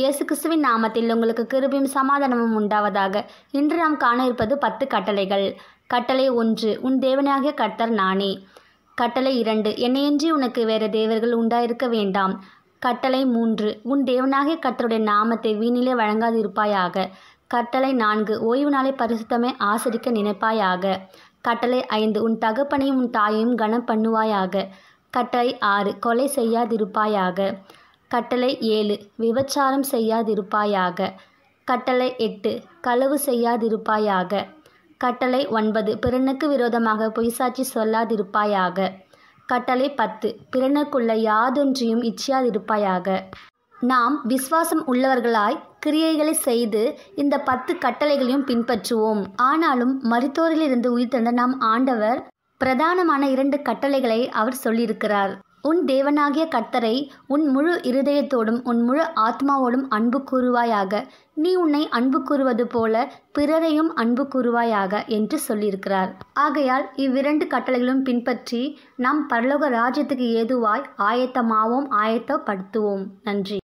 இயேசு கிறிஸ்துவின் நாமத்தில் உங்களுக்கு கிருபையும் சமாதானமும் உண்டாவதாக. இன்று நாம் காண இருப்பது 10 கட்டளைகள். கட்டளை 1, உன் தேவனாகிய கர்த்தர் நானே. கட்டளை 2, என்னையன்றி உனக்கு வேறு தேவர்கள் உண்டாயிருக்க வேண்டாம். கட்டளை 3, உன் தேவனாகிய கர்த்தருடைய நாமத்தை வீணிலே வழங்காதிருப்பாயாக. கட்டளை 4, ஓய்வு நாளை பரிசுத்தமே ஆசரிக்க நினைப்பாயாக. கட்டளை 5, உன் தகப்பனையும் உன் தாயையும் கனம் பண்ணுவாயாக. கட்டளை 6, கொலை செய்யாதிருப்பாயாக. கட்டளை 7, விபச்சாரம் செய்யாதிருப்பாயாக. கட்டளை 8, களவு செய்யாதிருப்பாயாக. கட்டளை 9, பிறனுக்கு விரோதமாக பொய்சாட்சி சொல்லாதிருப்பாயாக. கட்டளை 10, பிறனுக்குள்ள யாதொன்றையும் இச்சியாதிருப்பாயாக. நாம் விசுவாசம் உள்ளவர்களாய் கிரியைகளை செய்து இந்த 10 கட்டளைகளையும் பின்பற்றுவோம். ஆனாலும் மரித்தோரிலிருந்து உயிர்த்தெழுந்த நாம் ஆண்டவர் பிரதானமான 2 கட்டளைகளை அவர் சொல்லியிருக்கிறார். உன் தேவனாகிய கர்த்தரை உன் முழு இருதயத்தோடும் உன் முழு ஆத்மாவோடும் அன்பு கூறுவாயாக. நீ உன்னை அன்பு கூறுவது போல பிறரையும் அன்பு கூறுவாயாக என்று சொல்லியிருக்கிறார். ஆகையால் இவ்விரண்டு கட்டளைகளும் பின்பற்றி நாம் பரலோக ராஜ்யத்துக்கு ஏதுவாய் ஆயத்தமாவோம், ஆயத்தப்படுத்துவோம். நன்றி.